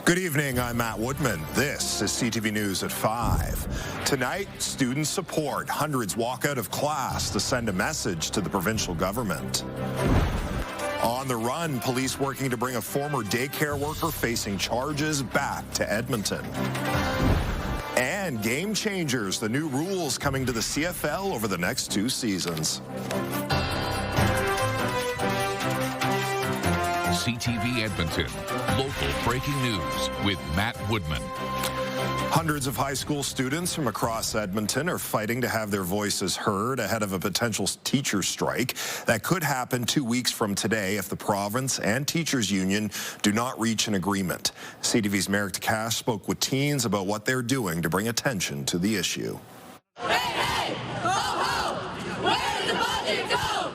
Good evening, I'm Matt Woodman. This is CTV News at 5. Tonight, students support. Hundreds walk out of class to send a message to the provincial government. On the run, police working to bring a former daycare worker facing charges back to Edmonton. And game changers, the new rules coming to the CFL over the next 2 seasons. CTV Edmonton, local breaking news with Matt Woodman. Hundreds of high school students from across Edmonton are fighting to have their voices heard ahead of a potential teacher strike that could happen 2 weeks from today if the province and teachers union do not reach an agreement. CTV's Merrick DeCash spoke with teens about what they're doing to bring attention to the issue.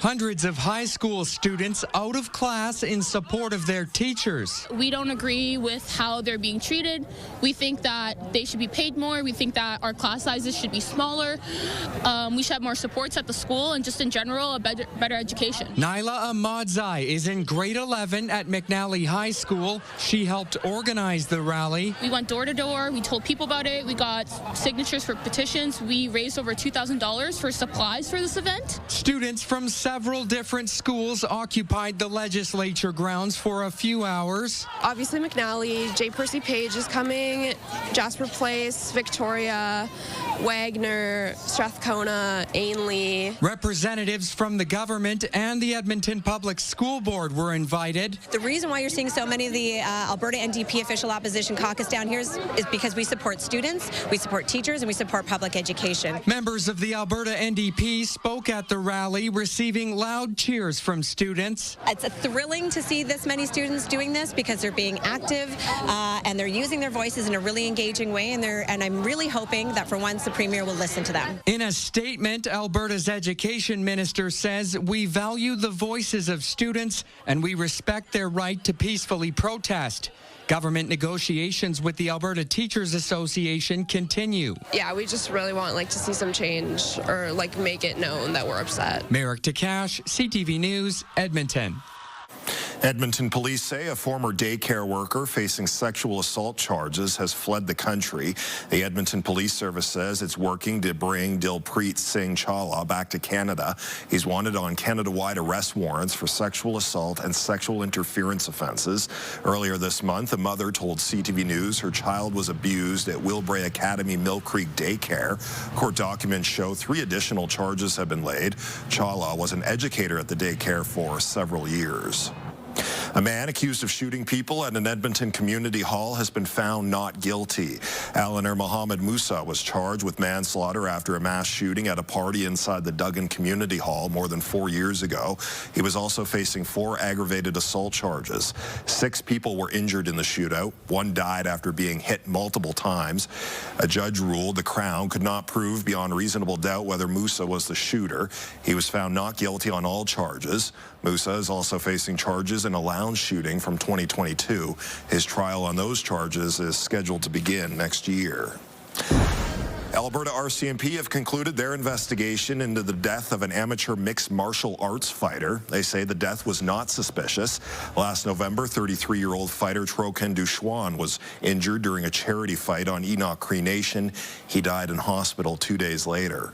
Hundreds of high school students out of class in support of their teachers. We don't agree with how they're being treated. We think that they should be paid more. We think that our class sizes should be smaller. We should have more supports at the school and just in general, a better education. Nyla Ahmadzai is in grade 11 at McNally High School. She helped organize the rally. We went door to door. We told people about it. We got signatures for petitions. We raised over $2,000 for supplies for this event. Students from several different schools occupied the legislature grounds for a few hours. Obviously McNally, J. Percy Page is coming, Jasper Place, Victoria, Wagner, Strathcona, Ainley. Representatives from the government and the Edmonton Public School Board were invited. The reason why you're seeing so many of the Alberta NDP official opposition caucus down here is because we support students, we support teachers, and we support public education. Members of the Alberta NDP spoke at the rally, receiving loud cheers from students. It's thrilling to see this many students doing this because they're being active and they're using their voices in a really engaging way, and I'm really hoping that for once the Premier will listen to them. In a statement, Alberta's Education Minister says, "We value the voices of students and we respect their right to peacefully protest." Government negotiations with the Alberta Teachers Association continue. Yeah, we just really want to see some change or make it known that we're upset. Merrick DeCash, CTV News, Edmonton. Edmonton police say a former daycare worker facing sexual assault charges has fled the country. The Edmonton Police Service says it's working to bring Dilpreet Singh Chawla back to Canada. He's wanted on Canada-wide arrest warrants for sexual assault and sexual interference offenses. Earlier this month, a mother told CTV News her child was abused at Wilbray Academy Mill Creek Daycare. Court documents show 3 additional charges have been laid. Chawla was an educator at the daycare for several years. A man accused of shooting people at an Edmonton community hall has been found not guilty. Alaner Mohammed Musa was charged with manslaughter after a mass shooting at a party inside the Duggan Community Hall more than 4 years ago. He was also facing 4 aggravated assault charges. 6 people were injured in the shootout. 1 died after being hit multiple times. A judge ruled the Crown could not prove beyond reasonable doubt whether Musa was the shooter. He was found not guilty on all charges. Musa is also facing charges in a lounge shooting from 2022. His trial on those charges is scheduled to begin next year. Alberta RCMP have concluded their investigation into the death of an amateur mixed martial arts fighter. They say the death was not suspicious. Last November, 33-year-old fighter Troken Duchouan was injured during a charity fight on Enoch Cree Nation. He died in hospital 2 days later.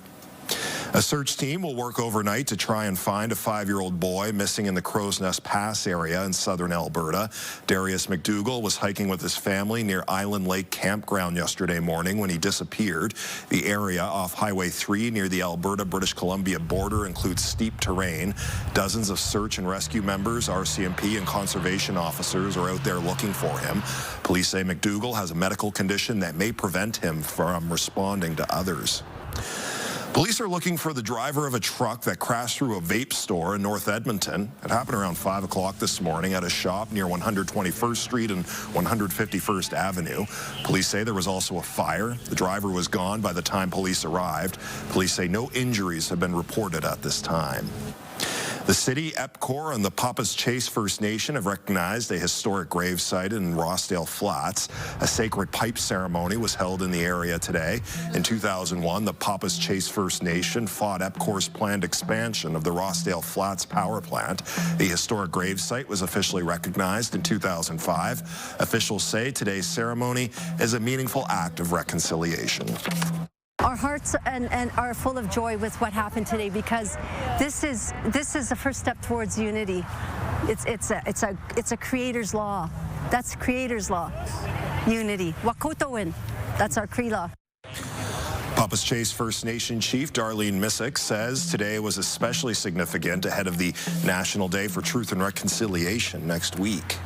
A search team will work overnight to try and find a 5-year-old boy missing in the Crow's Nest Pass area in southern Alberta. Darius McDougall was hiking with his family near Island Lake Campground yesterday morning when he disappeared. The area off Highway 3 near the Alberta-British Columbia border includes steep terrain. Dozens of search and rescue members, RCMP, and conservation officers are out there looking for him. Police say McDougall has a medical condition that may prevent him from responding to others. Police are looking for the driver of a truck that crashed through a vape store in North Edmonton. It happened around 5 o'clock this morning at a shop near 121st Street and 151st Avenue. Police say there was also a fire. The driver was gone by the time police arrived. Police say no injuries have been reported at this time. The city, Epcor, and the Papa's Chase First Nation have recognized a historic grave site in Rossdale Flats. A sacred pipe ceremony was held in the area today. In 2001, the Papa's Chase First Nation fought Epcor's planned expansion of the Rossdale Flats power plant. The historic grave site was officially recognized in 2005. Officials say today's ceremony is a meaningful act of reconciliation. Our hearts and are full of joy with what happened today, because this is the first step towards unity. It's a creator's law. That's creator's law. Unity. Wakotowin. That's our Cree law. Papa's Chase First Nation Chief Darlene Missick says today was especially significant ahead of the National Day for Truth and Reconciliation next week.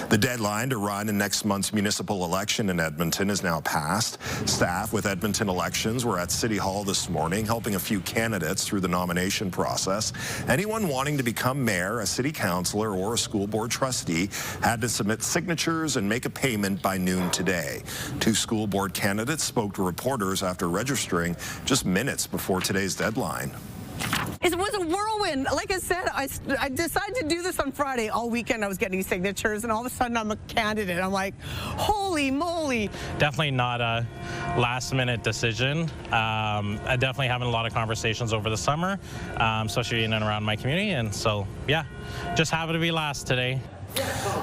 The deadline to run in next month's municipal election in Edmonton is now passed. Staff with Edmonton Elections were at City Hall this morning helping a few candidates through the nomination process. Anyone wanting to become mayor, a city councillor, or a school board trustee had to submit signatures and make a payment by noon today. 2 school board candidates spoke to reporters after registering just minutes before today's deadline. It was a whirlwind. Like I said, I decided to do this on Friday. All weekend I was getting signatures, and all of a sudden I'm a candidate. I'm like, holy moly. Definitely not a last-minute decision. I definitely having a lot of conversations over the summer, especially in and around my community, and so, yeah, just happy to be last today.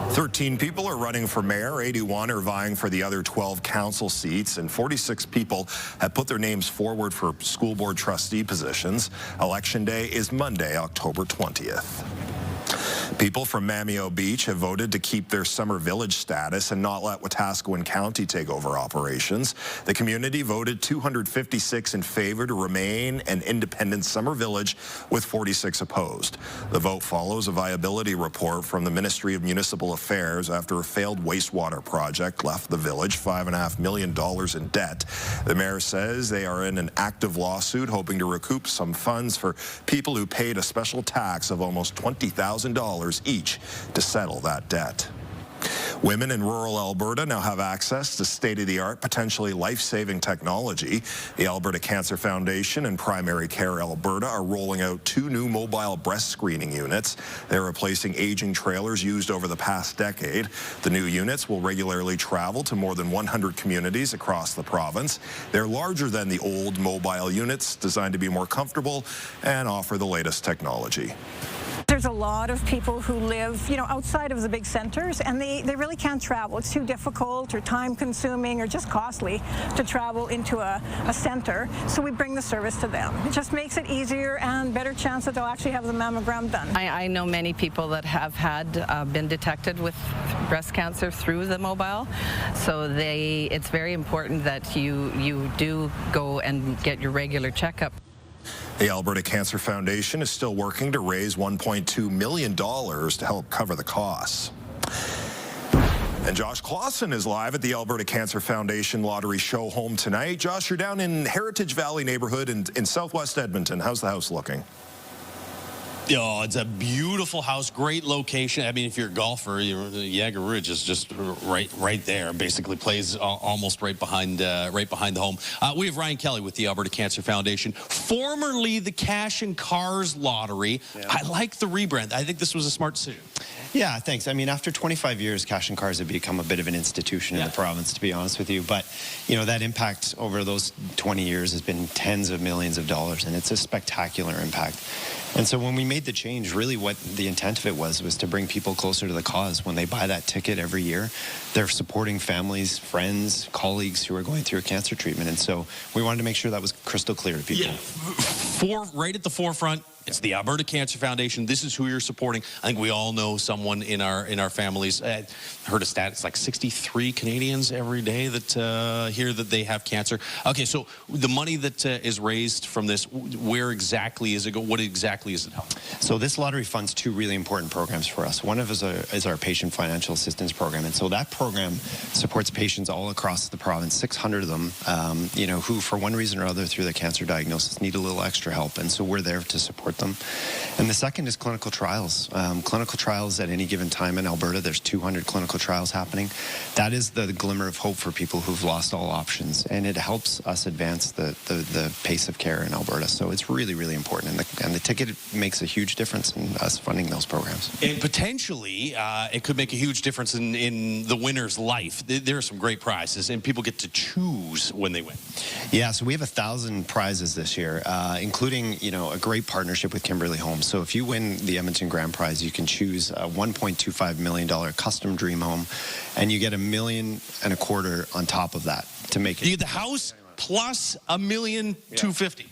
13 people are running for mayor, 81 are vying for the other 12 council seats, and 46 people have put their names forward for school board trustee positions. Election day is Monday, October 20th. People from Mamio Beach have voted to keep their summer village status and not let Wetaskiwin County take over operations. The community voted 256 in favor to remain an independent summer village, with 46 opposed. The vote follows a viability report from the Ministry of Municipal Affairs after a failed wastewater project left the village $5.5 million in debt. The mayor says they are in an active lawsuit hoping to recoup some funds for people who paid a special tax of almost $20,000 each to settle that debt. Women in rural Alberta now have access to state-of-the-art, potentially life-saving technology. The Alberta Cancer Foundation and Primary Care Alberta are rolling out 2 new mobile breast screening units. They're replacing aging trailers used over the past decade. The new units will regularly travel to more than 100 communities across the province. They're larger than the old mobile units, designed to be more comfortable and offer the latest technology. There's a lot of people who live, outside of the big centers, and they really can't travel. It's too difficult or time-consuming or just costly to travel into a center, so we bring the service to them. It just makes it easier and better chance that they'll actually have the mammogram done. I know many people that have been detected with breast cancer through the mobile, so it's very important that you do go and get your regular checkup. The Alberta Cancer Foundation is still working to raise $1.2 million to help cover the costs. And Josh Clausen is live at the Alberta Cancer Foundation Lottery Show Home tonight. Josh, you're down in Heritage Valley neighborhood in southwest Edmonton. How's the house looking? Oh, it's a beautiful house, great location. I mean, if you're a golfer, Yager Ridge is just right there. Basically, plays almost right behind the home. We have Ryan Kelly with the Alberta Cancer Foundation, formerly the Cash and Cars Lottery. Yeah. I like the rebrand. I think this was a smart decision. Yeah, thanks. I mean, after 25 years, Cash and Cars have become a bit of an institution in the province, to be honest with you. But, that impact over those 20 years has been tens of millions of dollars, and it's a spectacular impact. And so when we made the change, really what the intent of it was to bring people closer to the cause. When they buy that ticket every year, they're supporting families, friends, colleagues who are going through a cancer treatment. And so we wanted to make sure that was crystal clear to people. Yeah, right at the forefront. It's the Alberta Cancer Foundation. This is who you're supporting. I think we all know someone in our families. I heard a stat. It's like 63 Canadians every day that hear that they have cancer. Okay, so the money that is raised from this, where exactly is it go? What exactly is it helping? So this lottery funds 2 really important programs for us. One of is our patient financial assistance program, and so that program supports patients all across the province, 600 of them, who for one reason or other through the cancer diagnosis need a little extra help, and so we're there to support support them. And the second is clinical trials. Clinical trials at any given time in Alberta, there's 200 clinical trials happening. That is the glimmer of hope for people who've lost all options, and it helps us advance the pace of care in Alberta. So it's really, really important, and the ticket makes a huge difference in us funding those programs. And potentially, it could make a huge difference in the winner's life. There are some great prizes, and people get to choose when they win. Yeah, so we have 1,000 prizes this year, including, a great partnership with Kimberly Homes. So if you win the Edmonton Grand Prize, you can choose a $1.25 million custom dream home, and you get $1.25 million on top of that to make it. You get the house plus $1,250,000.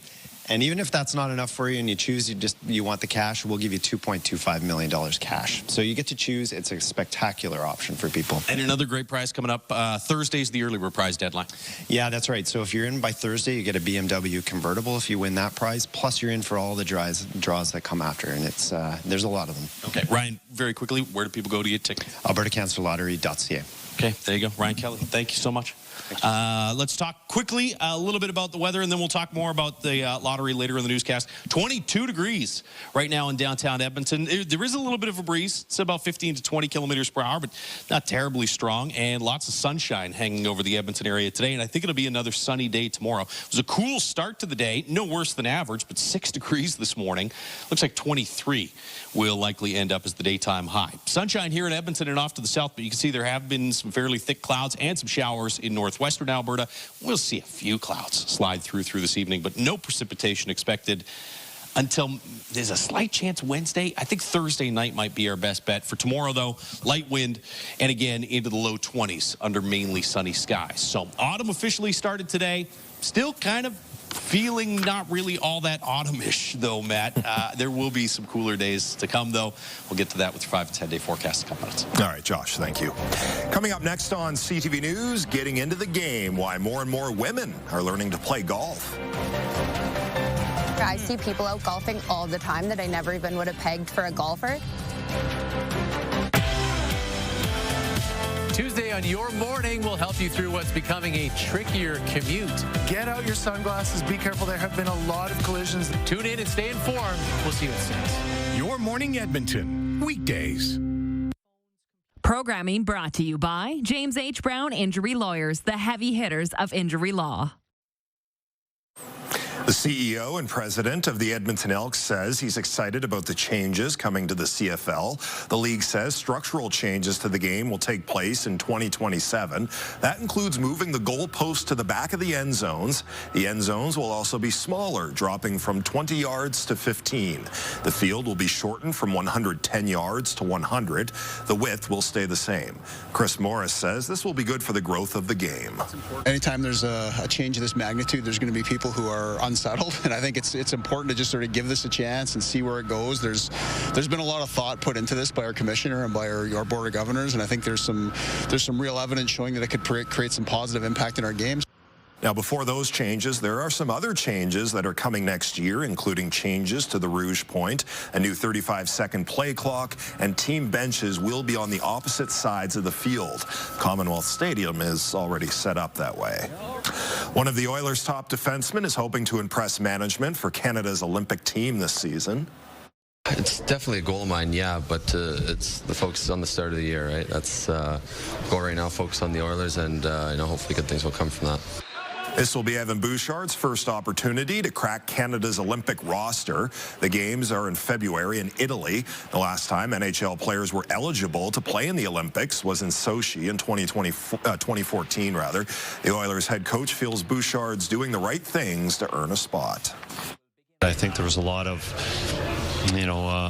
And even if that's not enough for you and you choose you want the cash, we'll give you $2.25 million cash. So you get to choose. It's a spectacular option for people. And another great prize coming up. Thursday's the early reprise deadline. Yeah, that's right. So if you're in by Thursday, you get a BMW convertible if you win that prize. Plus you're in for all the draws that come after. And it's there's a lot of them. Okay, Ryan, very quickly, where do people go to get tickets? AlbertaCancerLottery.ca. Okay, there you go. Ryan Kelly, thank you so much. Let's talk quickly a little bit about the weather, and then we'll talk more about the lottery later in the newscast. 22 degrees right now in downtown Edmonton. There is a little bit of a breeze. It's about 15 to 20 kilometers per hour, but not terribly strong, and lots of sunshine hanging over the Edmonton area today, and I think it'll be another sunny day tomorrow. It was a cool start to the day, no worse than average, but 6 degrees this morning. Looks like 23 will likely end up as the daytime high. Sunshine here in Edmonton and off to the south, but you can see there have been some fairly thick clouds and some showers in northwestern Alberta. We'll see a few clouds slide through this evening, but no precipitation expected until there's a slight chance Wednesday. I think Thursday night might be our best bet. For tomorrow, though, light wind and again into the low 20s under mainly sunny skies. So autumn officially started today. Still kind of feeling not really all that autumn-ish, though, Matt. There will be some cooler days to come, though. We'll get to that with your 5 to 10-day forecast in a couple minutes. All right, Josh, thank you. Coming up next on CTV News, getting into the game, why more and more women are learning to play golf. I see people out golfing all the time that I never even would have pegged for a golfer. Tuesday on Your Morning will help you through what's becoming a trickier commute. Get out your sunglasses. Be careful. There have been a lot of collisions. Tune in and stay informed. We'll see you at 6. Your Morning Edmonton, weekdays. Programming brought to you by James H. Brown Injury Lawyers, the heavy hitters of injury law. The CEO and president of the Edmonton Elks says he's excited about the changes coming to the CFL. The league says structural changes to the game will take place in 2027. That includes moving the goalpost to the back of the end zones. The end zones will also be smaller, dropping from 20 yards to 15. The field will be shortened from 110 yards to 100. The width will stay the same. Chris Morris says this will be good for the growth of the game. Anytime there's a change of this magnitude, there's going to be people who are unsettled, and I think it's important to just sort of give this a chance and see where it goes. There's been a lot of thought put into this by our commissioner and by our board of governors, and I think there's some real evidence showing that it could create some positive impact in our games. Now, before those changes, there are some other changes that are coming next year, including changes to the Rouge Point, a new 35-second play clock, and team benches will be on the opposite sides of the field. Commonwealth Stadium is already set up that way. One of the Oilers' top defensemen is hoping to impress management for Canada's Olympic team this season. It's definitely a goal of mine, yeah, but it's the focus is on the start of the year, right? That's goal right now, focus on the Oilers, and hopefully good things will come from that. This will be Evan Bouchard's first opportunity to crack Canada's Olympic roster. The games are in February in Italy. The last time NHL players were eligible to play in the Olympics was in Sochi in 2014. The Oilers head coach feels Bouchard's doing the right things to earn a spot. I think there was a lot of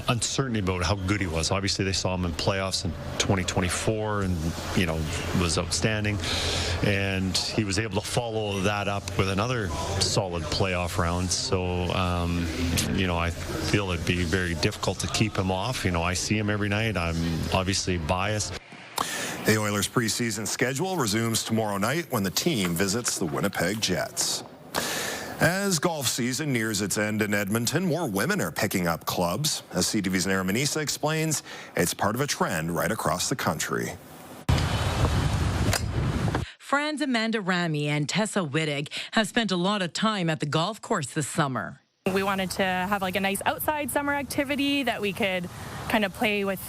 uncertainty about how good he was. Obviously, they saw him in playoffs in 2024 and, was outstanding. And he was able to follow that up with another solid playoff round. So, I feel it'd be very difficult to keep him off. I see him every night. I'm obviously biased. The Oilers' preseason schedule resumes tomorrow night when the team visits the Winnipeg Jets. As golf season nears its end in Edmonton, more women are picking up clubs. As CTV's Nara Manisa explains, it's part of a trend right across the country. Friends Amanda Rami and Tessa Wittig have spent a lot of time at the golf course this summer. We wanted to have like a nice outside summer activity that we could kind of play with,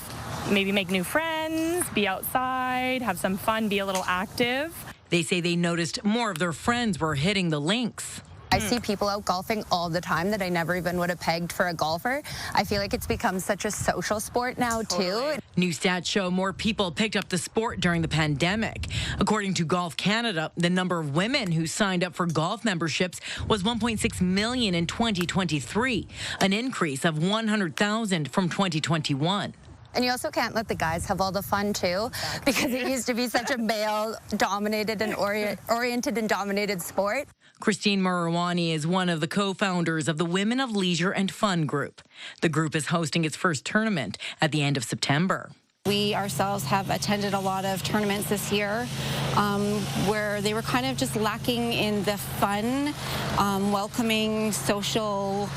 maybe make new friends, be outside, have some fun, be a little active. They say they noticed more of their friends were hitting the links. I see people out golfing all the time that I never even would have pegged for a golfer. I feel like it's become such a social sport now, too. New stats show more people picked up the sport during the pandemic. According to Golf Canada, the number of women who signed up for golf memberships was 1.6 million in 2023, an increase of 100,000 from 2021. And you also can't let the guys have all the fun, too, because it used to be such a male-dominated and oriented and dominated sport. Christine Murawani is one of the co-founders of the Women of Leisure and Fun group. The group is hosting its first tournament at the end of September. We ourselves have attended a lot of tournaments this year where they were kind of just lacking in the fun, welcoming, social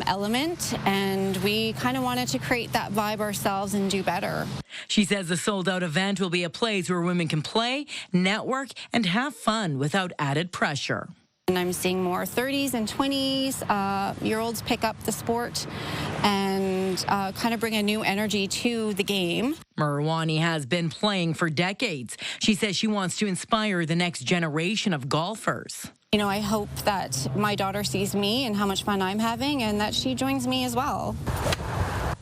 element, and we kind of wanted to create that vibe ourselves and do better. She says the sold-out event will be a place where women can play, network, and have fun without added pressure. And I'm seeing more 30s and 20s year olds pick up the sport and kind of bring a new energy to the game. Murawani has been playing for decades. She says she wants to inspire the next generation of golfers. You know, I hope that my daughter sees me and how much fun I'm having and that she joins me as well.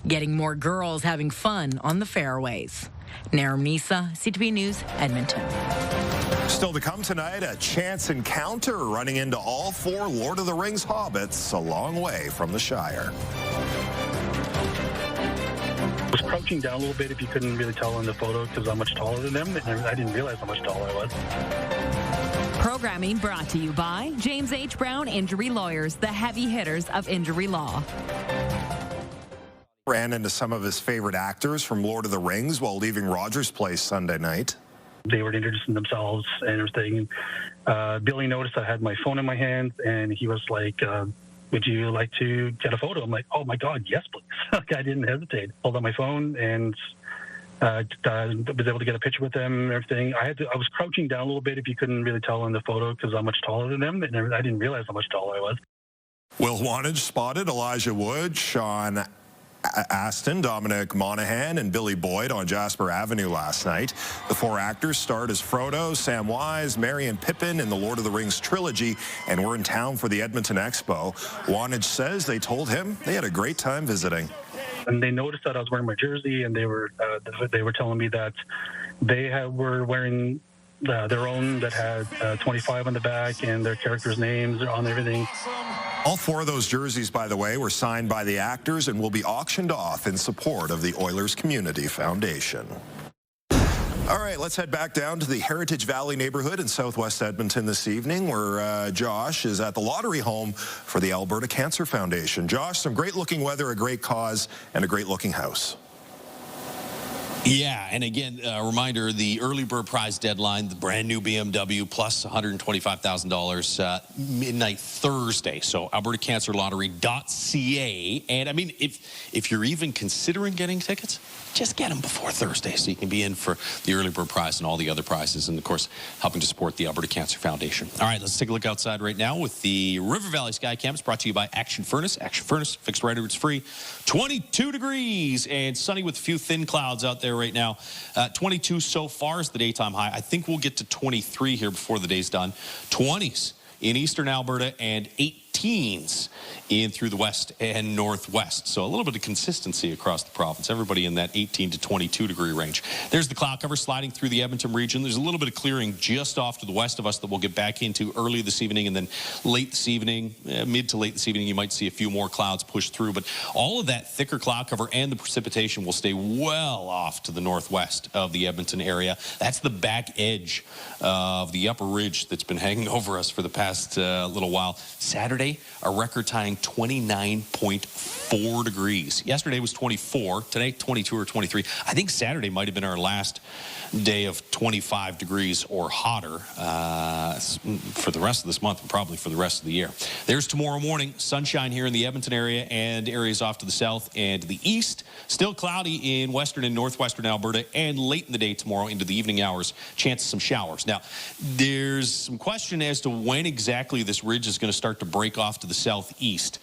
Getting more girls having fun on the fairways. Naram Nisa, CTV News, Edmonton. Still to come tonight, a chance encounter running into all 4 Lord of the Rings hobbits a long way from the Shire. I was crouching down a little bit, if you couldn't really tell in the photo, because I'm much taller than them, and I didn't realize how much taller I was. Programming brought to you by James H. Brown Injury Lawyers, the heavy hitters of injury law. Ran into some of his favorite actors from Lord of the Rings while leaving Rogers Place Sunday night. They were introducing themselves and everything. Billy noticed I had my phone in my hand, and he was like, would you like to get a photo? I'm like, oh my God, yes, please. I didn't hesitate. Pulled out my phone and was able to get a picture with them and everything. I was crouching down a little bit, if you couldn't really tell in the photo, because I'm much taller than them, and I didn't realize how much taller I was. Will Wantage spotted Elijah Wood, Sean Astin, Dominic Monaghan, and Billy Boyd on Jasper Avenue last night. The 4 actors starred as Frodo, Samwise, Merry, and Pippin in the Lord of the Rings trilogy and were in town for the Edmonton Expo. Wantage says they told him they had a great time visiting. And they noticed that I was wearing my jersey, and they were telling me that they were wearing their own that had 25 on the back and their characters' names on everything. All 4 of those jerseys, by the way, were signed by the actors and will be auctioned off in support of the Oilers Community Foundation. All right, let's head back down to the Heritage Valley neighborhood in southwest Edmonton this evening, where Josh is at the lottery home for the Alberta Cancer Foundation. Josh, some great-looking weather, a great cause, and a great-looking house. Yeah, and again, a reminder, the early bird prize deadline, the brand new BMW plus $125,000 midnight Thursday. So albertacancerlottery.ca. And I mean, if you're even considering getting tickets, just get them before Thursday so you can be in for the early bird prize and all the other prizes, and of course helping to support the Alberta Cancer Foundation. All right, let's take a look outside right now with the River Valley Sky Cams, brought to you by Action Furnace. Action Furnace, fixed right, it's free. 22 degrees and sunny with a few thin clouds out there right now. 22 so far is the daytime high. I think we'll get to 23 here before the day's done. 20s in eastern Alberta and 18s in through the west and northwest. So a little bit of consistency across the province. Everybody in that 18 to 22 degree range. There's the cloud cover sliding through the Edmonton region. There's a little bit of clearing just off to the west of us that we'll get back into early this evening, and then late this evening, mid to late this evening, you might see a few more clouds push through. But all of that thicker cloud cover and the precipitation will stay well off to the northwest of the Edmonton area. That's the back edge of the upper ridge that's been hanging over us for the past little while. Saturday, a record-tying 29.4 degrees. Yesterday was 24. Today, 22 or 23. I think Saturday might have been our last day of 25 degrees or hotter for the rest of this month and probably for the rest of the year. There's tomorrow morning. Sunshine here in the Edmonton area and areas off to the south and to the east. Still cloudy in western and northwestern Alberta, and late in the day tomorrow into the evening hours, chance of some showers. Now, there's some question as to when exactly this ridge is going to start to break off to the southeast.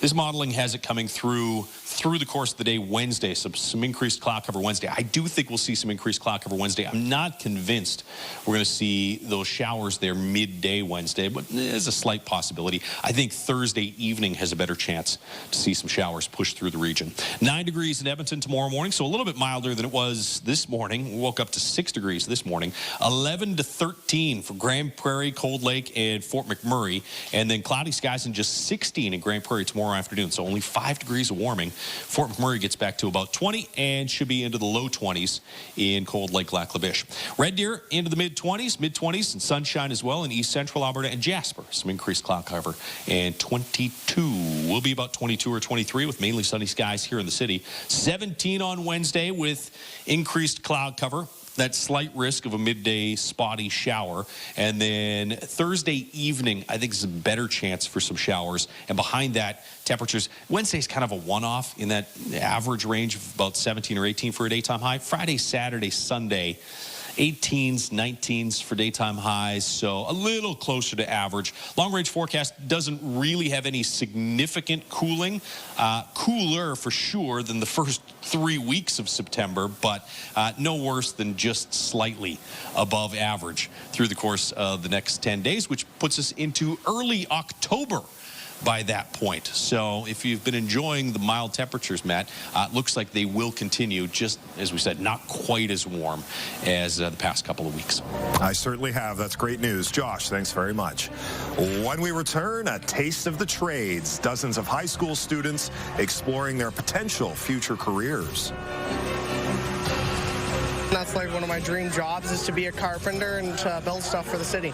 This modeling has it coming through the course of the day Wednesday, so some increased cloud cover Wednesday. I do think we'll see some increased cloud cover Wednesday. I'm not convinced we're going to see those showers there midday Wednesday, but there's a slight possibility. I think Thursday evening has a better chance to see some showers push through the region. 9 degrees in Edmonton tomorrow morning, so a little bit milder than it was this morning. We woke up to 6 degrees this morning. 11 to 13 for Grand Prairie, Cold Lake, and Fort McMurray, and then cloudy skies and just 16 in Grand Prairie tomorrow afternoon, so only 5 degrees of warming. Fort McMurray gets back to about 20 and should be into the low 20s in Cold Lake, Lac La Biche. Red Deer into the mid-20s and sunshine as well in east central Alberta, and Jasper, some increased cloud cover, and 22. Will be about 22 or 23 with mainly sunny skies here in the city. 17 on Wednesday with increased cloud cover. That slight risk of a midday spotty shower. And then Thursday evening, I think is a better chance for some showers. And behind that, temperatures, Wednesday's kind of a one-off in that average range of about 17 or 18 for a daytime high. Friday, Saturday, Sunday, 18s, 19s for daytime highs, so a little closer to average. Long-range forecast doesn't really have any significant cooling. Cooler for sure than the first 3 weeks of September, but no worse than just slightly above average through the course of the next 10 days, which puts us into early October by that point. So if you've been enjoying the mild temperatures, Matt, looks like they will continue, just as we said, not quite as warm as the past couple of weeks. I certainly have. That's great news. Josh, thanks very much. When we return, a taste of the trades. Dozens of high school students exploring their potential future careers. That's like one of my dream jobs, is to be a carpenter and to build stuff for the city.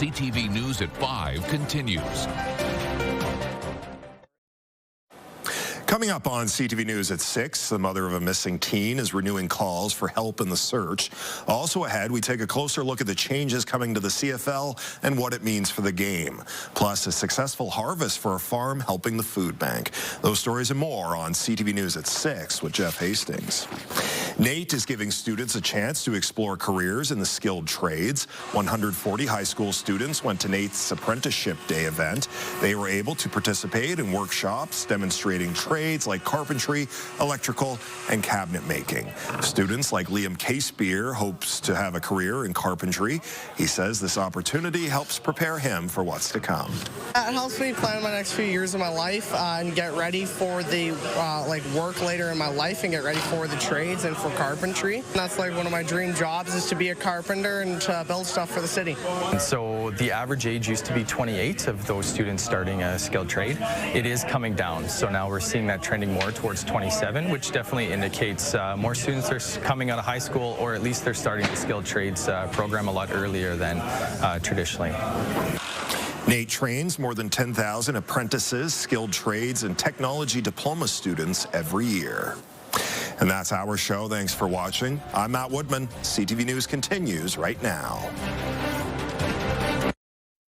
CTV News at 5 continues. Coming up on CTV News at 6, the mother of a missing teen is renewing calls for help in the search. Also ahead, we take a closer look at the changes coming to the CFL and what it means for the game. Plus, a successful harvest for a farm helping the food bank. Those stories and more on CTV News at 6 with Jeff Hastings. Nate is giving students a chance to explore careers in the skilled trades. 140 high school students went to Nate's Apprenticeship Day event. They were able to participate in workshops demonstrating trades like carpentry, electrical, and cabinet making. Students like Liam Casebeer hopes to have a career in carpentry. He says this opportunity helps prepare him for what's to come. It helps me plan my next few years of my life and get ready for the work later in my life and get ready for the trades and for carpentry. And that's like one of my dream jobs, is to be a carpenter and to build stuff for the city. And so the average age used to be 28 of those students starting a skilled trade. It is coming down, so now we're seeing that trending more towards 27, which definitely indicates more students are coming out of high school, or at least they're starting the skilled trades program a lot earlier than traditionally. Nate trains more than 10,000 apprentices, skilled trades, and technology diploma students every year. And that's our show. Thanks for watching. I'm Matt Woodman. CTV News continues right now.